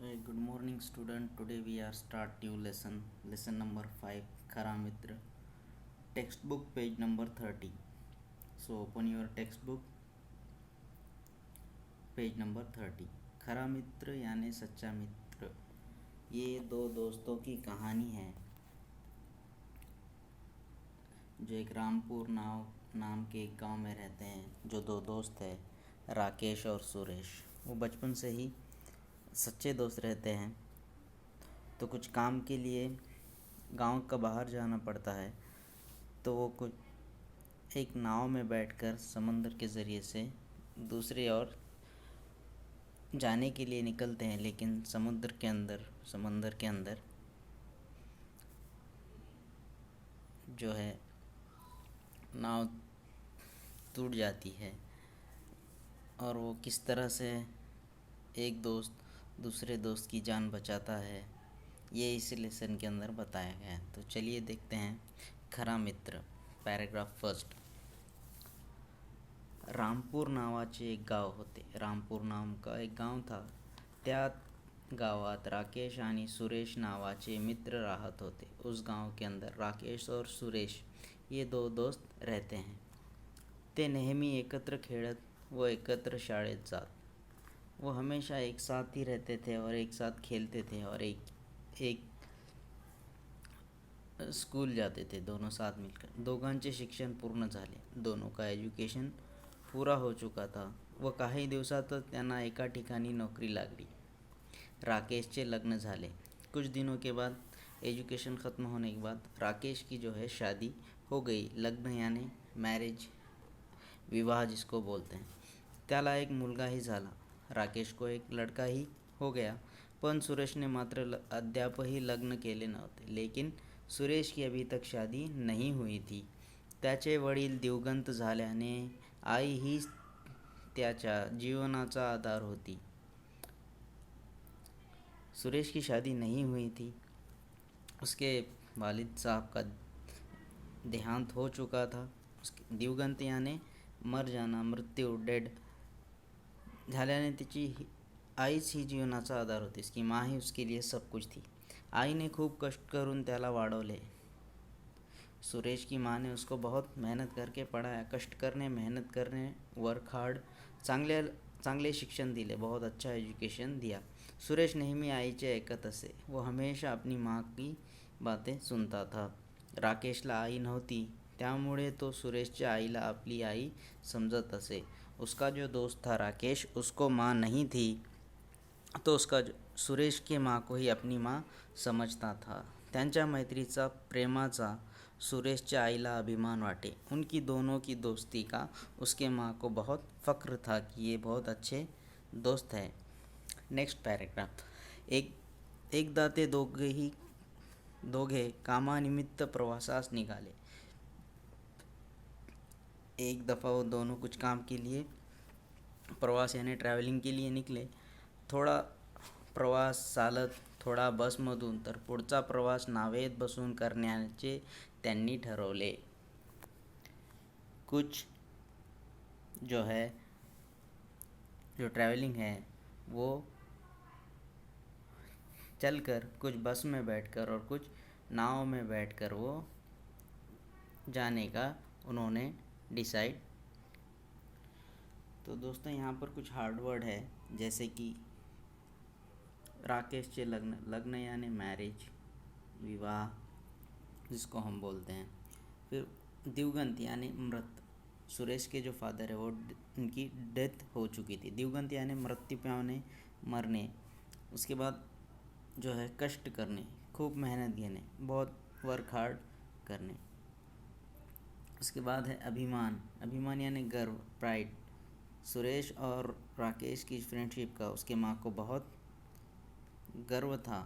Good morning, student. Today we are start new lesson number 5, Khara Mitra, textbook page number 30. So open your textbook, page number 30. खरा मित्र यानी सच्चा मित्र, ये दो दोस्तों की कहानी है जो एक रामपुर नाम के एक गांव में रहते हैं। जो दो दोस्त हैं, राकेश और सुरेश, वो बचपन से ही सच्चे दोस्त रहते हैं। तो कुछ काम के लिए गांव का बाहर जाना पड़ता है, तो वो कुछ एक नाव में बैठकर समंदर के ज़रिए से दूसरी ओर जाने के लिए निकलते हैं। लेकिन समंदर के अंदर जो है नाव टूट जाती है, और वो किस तरह से एक दोस्त दूसरे दोस्त की जान बचाता है, ये इस लेसन के अंदर बताया गया है। तो चलिए देखते हैं खरा मित्र। Paragraph first. रामपूर नावाचे एक गाव होते। रामपूर नाम का एक गाव था। त्या गावात राकेश आणि सुरेश नावाचे मित्र राहत होते। उस गांव के अंदर राकेश और सुरेश ये दो दोस्त रहते हैं। ते नेहमी एकत्र खेळत व एकत्र शाळेत जात। वो हमेशा एक साथ ही रहते थे और एक साथ खेलते थे और एक स्कूल जाते थे, दोनों साथ मिलकर। दोघांचे शिक्षण पूर्ण झाले। दोनों का एज्युकेशन पूरा हो चुका था व काही दिवसातच त्यांना एका ठिकाणी नौकरी लागली। राकेशचे लग्न झाले। कुछ दिनों के बाद एजुकेशन ख़त्म होने के बाद राकेश की जो है शादी हो गई। लग्न यानी मैरिज, विवाह जिसको बोलते हैं। त्याला एक मुलगाही झाला। राकेश को एक लड़का ही हो गया। पण सुरेशने मात्र अद्यापही लग्न केले नव्हते। लेकिन सुरेश की अभी तक शादी नहीं हुई थी। त्याचे वडील दिवंगत झाल्याने आई हीच त्याच्या जीवनाचा आधार होती। सुरेश की शादी नहीं हुई थी। उसके वालिद साहब का देहांत हो चुका था। उसके दिवंगत यानी मर जाना, मृत्यू, डेड झाल्याने त्याची आईच ही जीवनाचा आधार होती। इसकी माँ ही उसके लिए सब कुछ थी। आई ने खूब कष्ट करून त्याला वाढवले। सुरेश की माँ ने उसको बहुत मेहनत करके पढ़ाया। कष्ट करने, मेहनत करने, वर्क हार्ड, चांगले शिक्षण दिले, बहुत अच्छा एजुकेशन दिया। सुरेश नेहमी आईचे ऐकत असे। वो हमेशा अपनी माँ की बातें सुनता था। राकेशला आई नव्हती, त्यामुळे तो सुरेशच्या आईला आपली आई समजत असे। उसका जो दोस्त था राकेश, उसको माँ नहीं थी, तो सुरेश की माँ को ही अपनी माँ समझता था। त्यांच्या मैत्रीचा, प्रेमाचा सुरेशच्या आईला अभिमान वाटे। उनकी दोनों की दोस्ती का उसके माँ को बहुत फ़ख्र था कि ये बहुत अच्छे दोस्त हैं। Next paragraph. एकदा ते दोघे कामानिमित्त प्रवासास निघाले। एक दफ़ा वो दोनों कुछ काम के लिए प्रवास यानी ट्रॅव्हलिंग के लिए निकले। थोडा प्रवास चालत, थोडा बसमधून, तर पुढचा प्रवास नावेत बसून करण्याचे त्यांनी ठरवले। कुछ जो है जो ट्रैवलिंग है वो चलकर, कुछ बस में बैठकर और कुछ नाव में बैठकर वो जाने का उन्होंने डिसाइड। तो दोस्तों यहाँ पर कुछ हार्ड वर्ड है, जैसे कि राकेश के लग्न यानी मैरिज, विवाह जिसको हम बोलते हैं। फिर दिवंगत यानी मृत, सुरेश के जो फादर है वो उनकी डेथ हो चुकी थी। दिवंगत यानी मृत्यु पाने, मरने। उसके बाद जो है कष्ट करने, खूब मेहनत घेने, बहुत वर्क हार्ड करने। उसके बाद है अभिमान। अभिमान यानी गर्व, प्राइड। सुरेश और राकेश की फ्रेंडशिप का उसके माँ को बहुत गर्व था।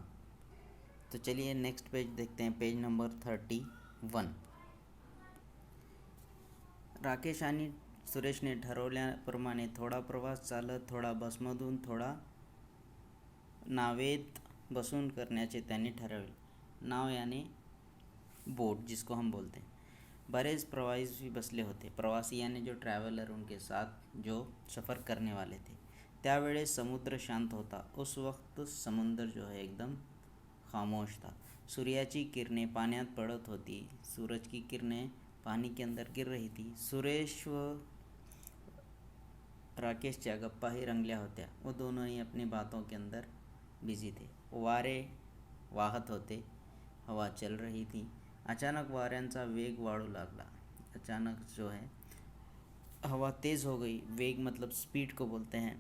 तो चलिए नेक्स्ट पेज देखते हैं, पेज नंबर 31। राकेश आणि सुरेशने ठरवल्याप्रमाणे थोडा प्रवास चालत, थोडा बसमधून, थोडा नावेत बसून करण्याचे त्यांनी ठरवले। नाव यानी बोट जिसको हम बोलते हैं। बरेच प्रवासी बसले होते। प्रवासी यानी जो ट्रैवलर, उनके साथ जो सफ़र करने वाले थे। त्यावेळेस समुद्र शांत होता। उस वक्त समुद्र जो है एकदम खामोश था। सूर्याची किरणें पाण्यात पड़त होती। सूरज की किरणें पानी के अंदर गिर रही थी। सुरेश व राकेशच्या गप्पाही रंगल्या होत्या। वो दोनों ही अपनी बातों के अंदर बिजी थे। वारे वाहत होते, हवा चल रही थी। अचानक वाऱ्यांचा वेग वाढू लागला। अचानक जो है हवा तेज़ हो गई। वेग मतलब स्पीड को बोलते हैं।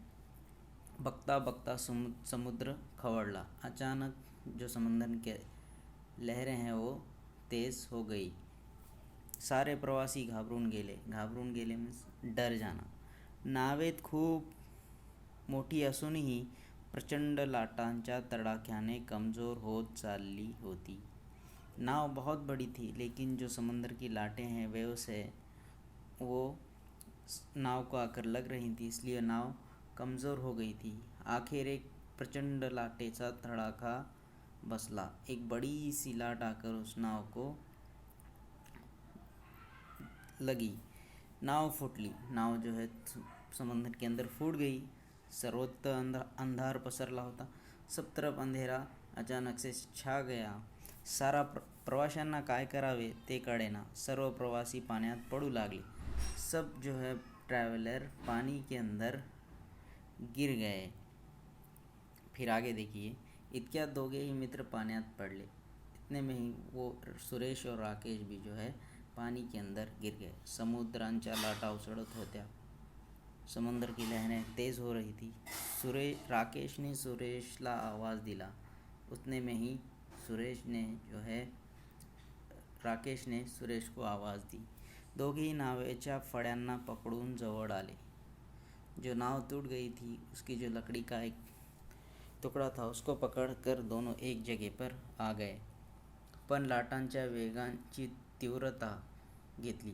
बकता बकता समुद्र खवळला। अचानक जो समुद्र के लहरें हैं वो तेज़ हो गई। सारे प्रवासी घाबरून गेले मीन्स डर जाना। नावेत खूप मोठी असूनही प्रचंड लाटांच्या तडाख्याने कमज़ोर होत चालली होती। नाव बहुत बड़ी थी, लेकिन जो समुद्र की लाटें हैं वेव से वो नाव को आकर लग रही थी, इसलिए नाव कमज़ोर हो गई थी। आखिर एक प्रचंड लाटेचा तडाखा बसला। एक बड़ी सी लाट आकर उस नाव को लगी। नाव फूटली। नाव जो है समुद्र के अंदर फूट गई। सर्वत्र अंधार पसरला होता। सब तरफ अंधेरा अचानक से छा गया। सारा प्रवाशांना काय करावे ते कळेना। सर्व प्रवासी पाण्यात पडू लागले। सब जो है ट्रैवलर पानी के अंदर गिर गए। फिर आगे देखिए, इतक्यात दोघेही मित्र पाण्यात पडले। इतने में ही वो सुरेश और राकेश भी जो है पानी के अंदर गिर गए। समुद्रांच्या लाटा उसळत होत्या। समुद्र की लहरें तेज़ हो रही थी। राकेश ने सुरेशला आवाज़ दिला। उतने में ही राकेश ने सुरेश को आवाज़ दी। दोघेही नावेच्या फळ्यांना पकडून जवळ आले। जो नाव टूट गई थी उसकी जो लकड़ी का एक टुकड़ा था उसको पकड़कर दोनों एक जगह पर आ गए। पण लाटांच्या वेगाची तीव्रता घेतली।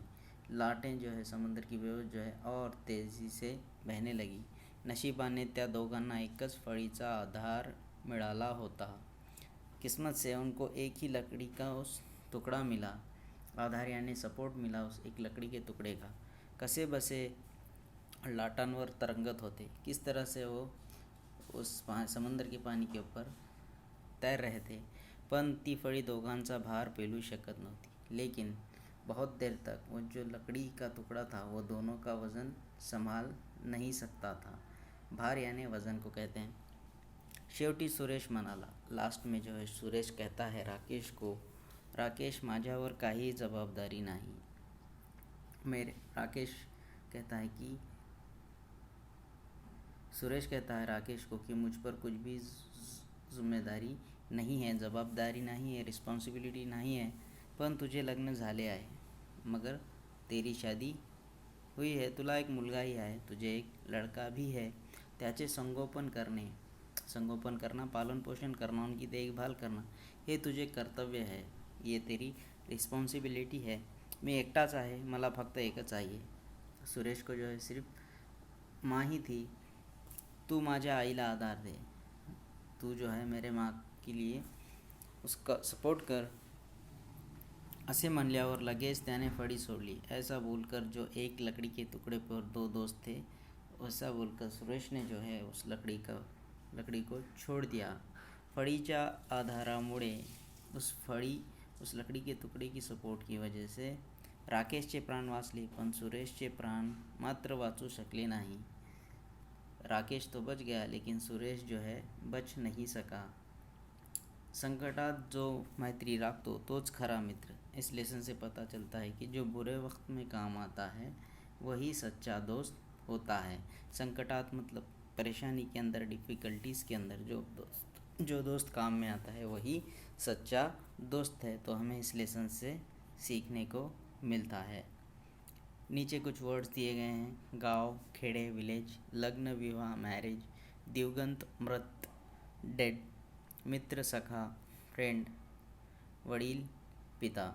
लाटें जो है समुद्र की वेव जो है और तेज़ी से बहने लगी। नशिबाने त्या दोघांना एकच फळीचा आधार मिळाला होता। किस्मत से उनको एक ही लकड़ी का उस टुकड़ा मिला। आधार यानी सपोर्ट मिला उस एक लकड़ी के टुकड़े का। कसे बसे लाटांवर तरंगत होते। किस तरह से वो उस समुद्र के पानी के ऊपर तैर रहे थे। पण ती फळी दोघांचा भार पेलू शकत नव्हती। लेकिन बहुत देर तक वो जो लकड़ी का टुकड़ा था वो दोनों का वज़न संभाल नहीं सकता था। भार यानी वज़न को कहते हैं। शेवटी सुरेश म्हणाला। लास्ट में जो है सुरेश कहता है राकेश को, राकेश माझ्यावर काही जबाबदारी नाही। राकेश कहता है कि सुरेश कहता है राकेश को कि मुझ पर कुछ भी जिम्मेदारी नहीं है, जबाबदारी नहीं है, रिस्पॉन्सिबिलिटी नहीं है। पण तुझे लग्न झाले आहे, मगर तेरी शादी हुई है, तुला एक मुलगाही आहे, तुझे एक लड़का भी है। त्याचे संगोपन करना, पालन पोषण करना, उनकी देखभाल करना हे तुझे कर्तव्य है, ये तेरी रिस्पॉन्सिबिलिटी है। मी एकटाच आहे, मला फक्त एकच आहे। सुरेश को जो है सिर्फ माँ ही थी। तू माझ्या आईला आधार दे, तू जो है मेरे माँ के लिए उसका सपोर्ट कर, असे म्हणल्यावर लगेच त्याने फड़ी सोडली। ऐसा बोलकर जो एक लकड़ी के टुकड़े पर दो दोस्त थे, वैसा बोलकर सुरेश ने जो है उस लकड़ी को छोड़ दिया। फळीच्या आधारामुळे उस लकड़ी के टुकड़े की सपोर्ट की वजह से राकेशचे प्राण वाचले, पण सुरेशचे प्राण मात्र वाचू शकले नाही। राकेश तो बच गया, लेकिन सुरेश जो है बच नहीं सका। संकटात जो मैत्री राखतो तोच खरा मित्र। इस लेसन से पता चलता है कि जो बुरे वक्त में काम आता है वही सच्चा दोस्त होता है। संकटात मतलब परेशानी के अंदर, डिफ़िकल्टीज़ के अंदर जो दोस्त काम में आता है वही सच्चा दोस्त है। तो हमें इस लेसन से सीखने को मिलता है। नीचे कुछ वर्ड्स दिए गए हैं। गांव, खेड़े, विलेज, लग्न, विवाह, मैरिज, दिवंगत, मृत, डेड, मित्र, सखा, फ्रेंड, वडील, पिता।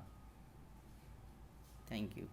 Thank you.